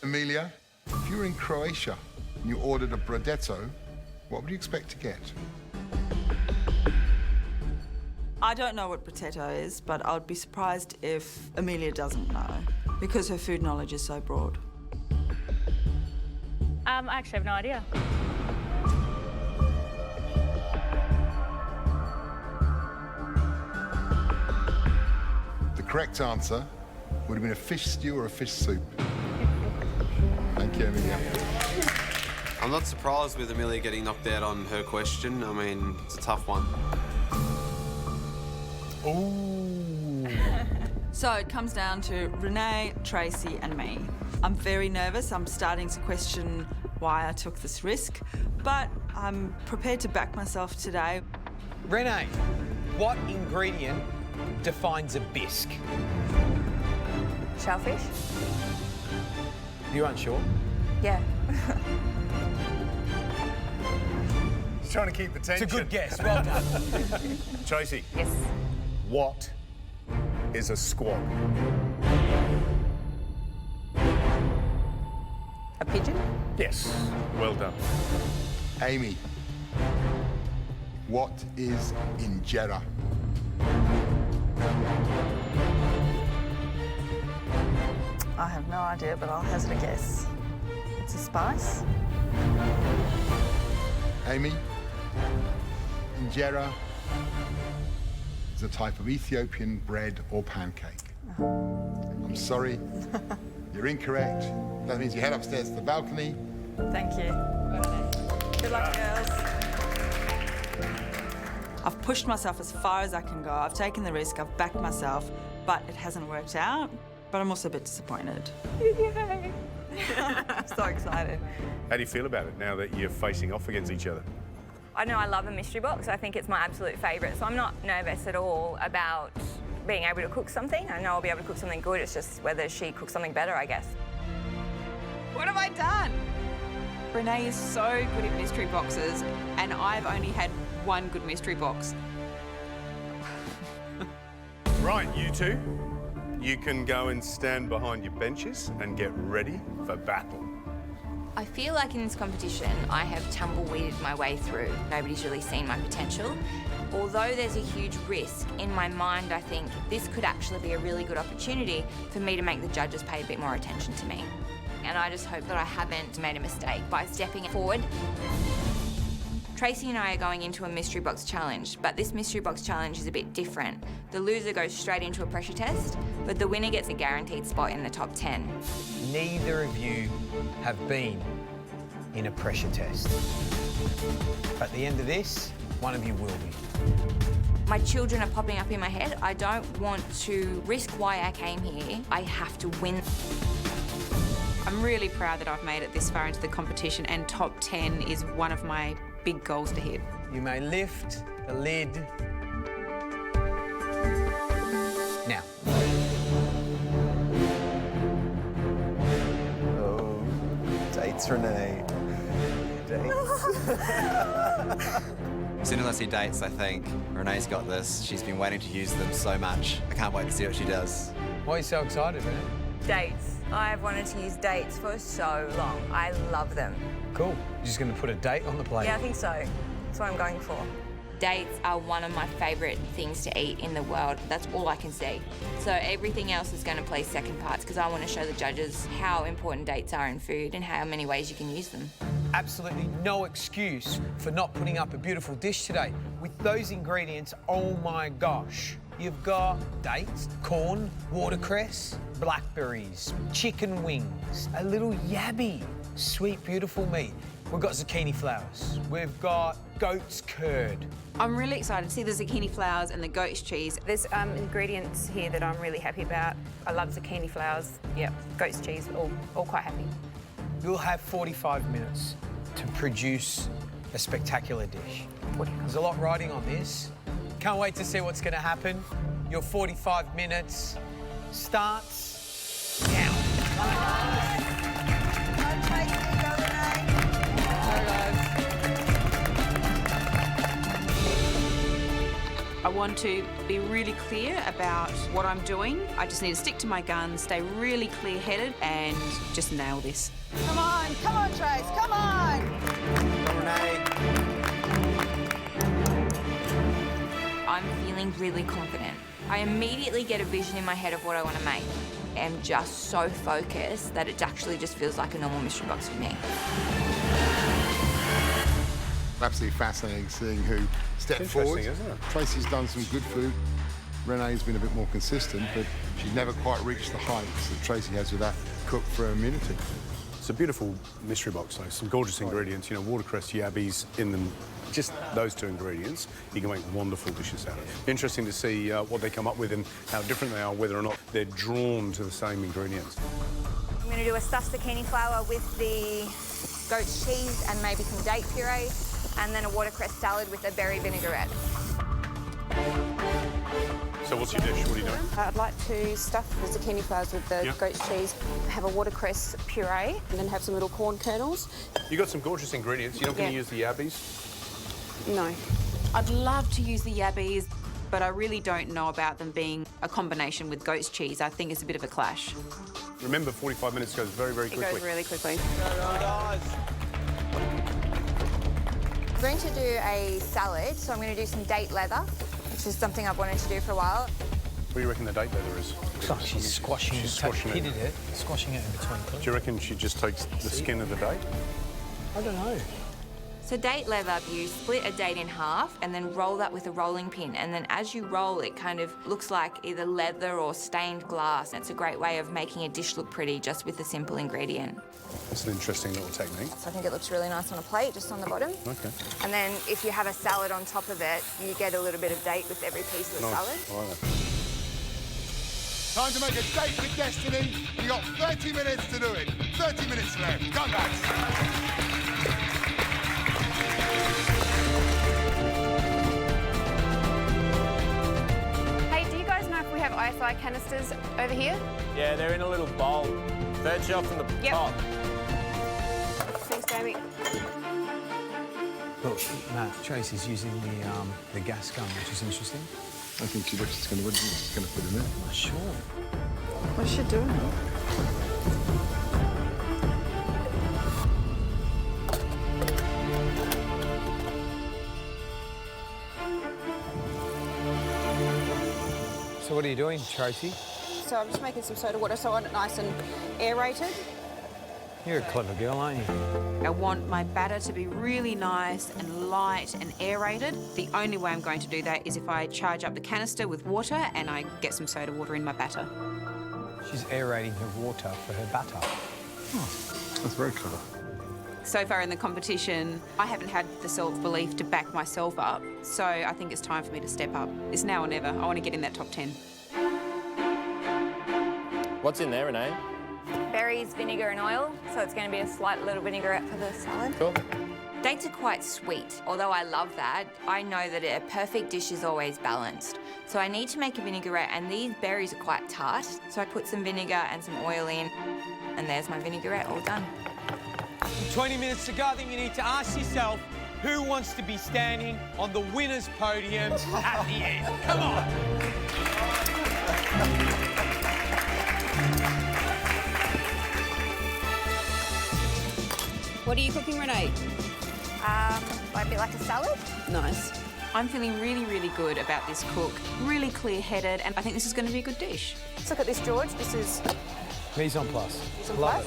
Amelia, if you were in Croatia and you ordered a bradetto, what would you expect to get? I don't know what potato is, but I'd be surprised if Amelia doesn't know, because her food knowledge is so broad. I actually have no idea. The correct answer would have been a fish stew or a fish soup. Thank you, Amelia. I'm not surprised with Amelia getting knocked out on her question. I mean, it's a tough one. Ooh. So it comes down to Renee, Tracy and me. I'm very nervous. I'm starting to question why I took this risk, but I'm prepared to back myself today. Renee, what ingredient defines a bisque? Shellfish? You're unsure? Yeah. He's trying to keep the tension. It's a good guess, well done. Tracy, Yes. what is a squab? A pigeon? Yes, well done. Amy, what is injera? I have no idea, but I'll hazard a guess. It's a spice. Amy, injera is a type of Ethiopian bread or pancake. I'm sorry, you're incorrect. That means you head upstairs to the balcony. Thank you. Good luck, girls. I've pushed myself as far as I can go. I've taken the risk, I've backed myself, but it hasn't worked out. But I'm also a bit disappointed. Yay! I'm so excited. How do you feel about it now that you're facing off against each other? I know I love a mystery box. I think it's my absolute favourite, so I'm not nervous at all about being able to cook something. I know I'll be able to cook something good. It's just whether she cooks something better, I guess. What have I done? Renee is so good at mystery boxes, and I've only had one good mystery box. Right, you two, you can go and stand behind your benches and get ready for battle. I feel like in this competition, I have tumbleweeded my way through. Nobody's really seen my potential. Although there's a huge risk, in my mind, I think this could actually be a really good opportunity for me to make the judges pay a bit more attention to me. And I just hope that I haven't made a mistake by stepping forward. Tracy and I are going into a mystery box challenge, but this mystery box challenge is a bit different. The loser goes straight into a pressure test, but the winner gets a guaranteed spot in the top 10. Neither of you have been in a pressure test. At the end of this, one of you will be. My children are popping up in my head. I don't want to risk why I came here. I have to win. I'm really proud that I've made it this far into the competition, and top 10 is one of my big goals to hit. You may lift the lid now. Oh, dates, Renee. Dates. As soon as I see dates, I think Renee's got this. She's been waiting to use them so much. I can't wait to see what she does. Why are you so excited, Renee? Dates. I've wanted to use dates for so long. I love them. Cool. You're just going to put a date on the plate? Yeah, I think so. That's what I'm going for. Dates are one of my favourite things to eat in the world. That's all I can see. So everything else is going to play second parts because I want to show the judges how important dates are in food and how many ways you can use them. Absolutely no excuse for not putting up a beautiful dish today. With those ingredients, oh my gosh. You've got dates, corn, watercress, blackberries, chicken wings, a little yabby, sweet, beautiful meat. We've got zucchini flowers. We've got goat's curd. I'm really excited to see the zucchini flowers and the goat's cheese. There's ingredients here that I'm really happy about. I love zucchini flowers, yep, goat's cheese, all quite happy. You'll have 45 minutes to produce a spectacular dish. There's a lot riding on this. Can't wait to see what's going to happen. Your 45 minutes starts now. I want to be really clear about what I'm doing. I just need to stick to my guns, stay really clear-headed and just nail this. Come on, Trace, come on! Renee. I'm feeling really confident. I immediately get a vision in my head of what I want to make. I'm just so focused that it actually just feels like a normal mystery box for me. Absolutely fascinating seeing who stepped forward. Isn't it? Tracy's done some good food. Renee's been a bit more consistent, but she's never quite reached the heights that Tracy has with that cook for immunity. It's a beautiful mystery box, though. Some gorgeous ingredients, you know, watercress, yabbies in them. Just those two ingredients, you can make wonderful dishes out of. Interesting to see what they come up with and how different they are, whether or not they're drawn to the same ingredients. I'm going to do a stuffed zucchini flour with the goat's cheese and maybe some date puree, and then a watercress salad with a berry vinaigrette. So what's your dish? What are you doing? I'd like to stuff the zucchini flowers with the goat's cheese, have a watercress puree, and then have some little corn kernels. You got some gorgeous ingredients. You're not going to use the yabbies? No. I'd love to use the yabbies, but I really don't know about them being a combination with goat's cheese. I think it's a bit of a clash. Remember, 45 minutes goes very, very quickly. It goes really quickly. I'm going to do a salad, so I'm going to do some date leather, which is something I've wanted to do for a while. What do you reckon the date leather is? Looks like she's squashing it. squashing it. Pitted it, squashing it in between. Do you reckon she just takes the skin of the date? I don't know. So date leather, you split a date in half and then roll that with a rolling pin. And then as you roll, it kind of looks like either leather or stained glass. It's a great way of making a dish look pretty just with a simple ingredient. That's an interesting little technique. So I think it looks really nice on a plate, just on the bottom. Okay. And then if you have a salad on top of it, you get a little bit of date with every piece of the salad. I like that. Time to make a date with destiny. You got 30 minutes to do it. 30 minutes left. Come back. Hey, do you guys know if we have ISI canisters over here? Yeah, they're in a little bowl. Third shelf from the top. Thanks, Jamie. Look, Matt, Tracy's using the gas gun, which is interesting. I think she looks going to put him in. Not sure. What is she doing? So what are you doing, Tracy? So I'm just making some soda water so I want it nice and aerated. You're a clever girl, aren't you? I want my batter to be really nice and light and aerated. The only way I'm going to do that is if I charge up the canister with water and I get some soda water in my batter. She's aerating her water for her batter. That's very clever. So far in the competition, I haven't had the self-belief to back myself up, so I think it's time for me to step up. It's now or never. I want to get in that top 10. What's in there, Renee? Berries, vinegar and oil, so it's going to be a slight little vinaigrette for the salad. Cool. Dates are quite sweet. Although I love that, I know that a perfect dish is always balanced. So I need to make a vinaigrette, and these berries are quite tart. So I put some vinegar and some oil in, and there's my vinaigrette all done. 20 minutes to go. I think you need to ask yourself who wants to be standing on the winner's podium at the end. Come on. What are you cooking, Renee? Might be like a salad. Nice. I'm feeling really, really good about this cook. Really clear-headed, and I think this is going to be a good dish. Let's look at this, George. This is Mise en place. Love Love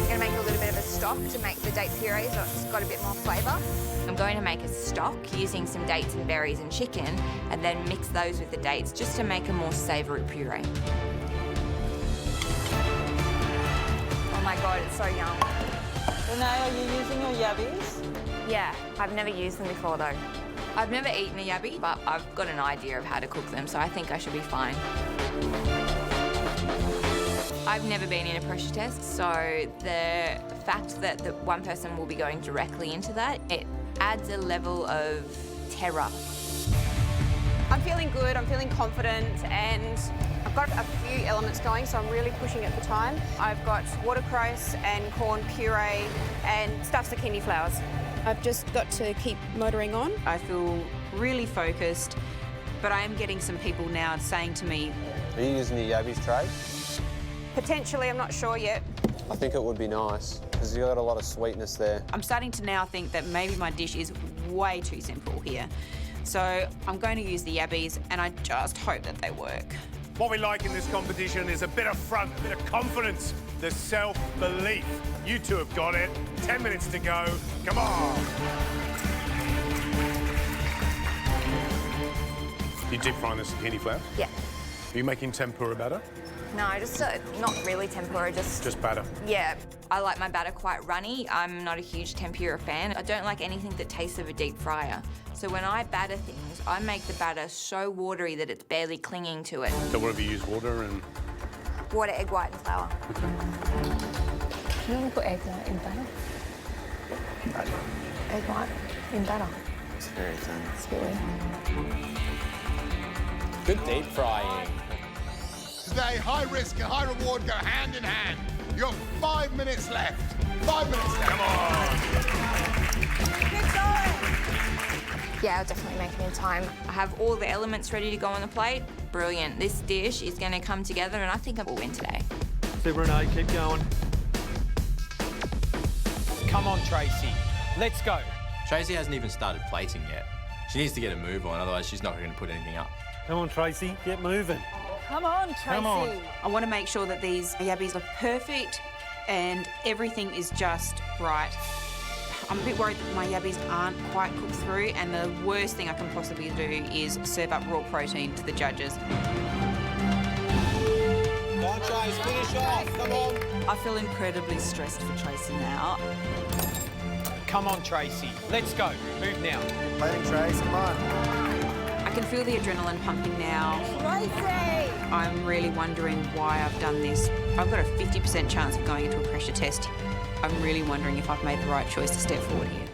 I'm going to make a little bit of a stock to make the date puree so it's got a bit more flavour. I'm going to make a stock using some dates and berries and chicken, and then mix those with the dates just to make a more savoury puree. Oh my God, it's so yum. Renee, are you using your yabbies? Yeah, I've never used them before though. I've never eaten a yabby, but I've got an idea of how to cook them, so I think I should be fine. I've never been in a pressure test, so the fact that the one person will be going directly into that, it adds a level of terror. I'm feeling good, I'm feeling confident, and I'm I've got a few elements going, so I'm really pushing it for time. I've got watercress and corn puree and stuffed zucchini flowers. I've just got to keep motoring on. I feel really focused, but I am getting some people now saying to me, Are you using the yabbies tray? potentially, I'm not sure yet. I think it would be nice because you've got a lot of sweetness there. I'm starting to now think that maybe my dish is way too simple here. So I'm going to use the yabbies, and I just hope that they work. What we like in this competition is a bit of front, a bit of confidence, the self-belief. You two have got it. 10 minutes to go. Come on. You deep frying the zucchini flowers? Yeah. Are you making tempura batter? No, just not really tempura, Just batter. yeah. I like my batter quite runny. I'm not a huge tempura fan. I don't like anything that tastes of a deep fryer. So when I batter things, I make the batter so watery that it's barely clinging to it. So what have you used? Water and... Water, egg white and flour. Do you want to put egg white in batter? Egg white in batter. It's very thin. It's a bit weird. Good deep frying. Today, high risk and high reward go hand in hand. You have 5 minutes left. 5 minutes left. Come on. Yeah, I'll definitely make it in time. I have all the elements ready to go on the plate. Brilliant. This dish is going to come together, and I think I will win today. See, Renee, keep going. Come on, Tracy. Let's go. Tracy hasn't even started plating yet. She needs to get a move on, otherwise she's not going to put anything up. Come on, Tracy, get moving. Come on, Tracy. Come on. I want to make sure that these yabbies are perfect and everything is just right. I'm a bit worried that my yabbies aren't quite cooked through, and the worst thing I can possibly do is serve up raw protein to the judges. Come on, Trace, finish off. Come on. I feel incredibly stressed for Tracy now. Come on, Tracy. Let's go. Move now. Plating trays, come on. I can feel the adrenaline pumping now. Tracy! I'm really wondering why I've done this. I've got a 50% chance of going into a pressure test. I'm really wondering if I've made the right choice to step forward here.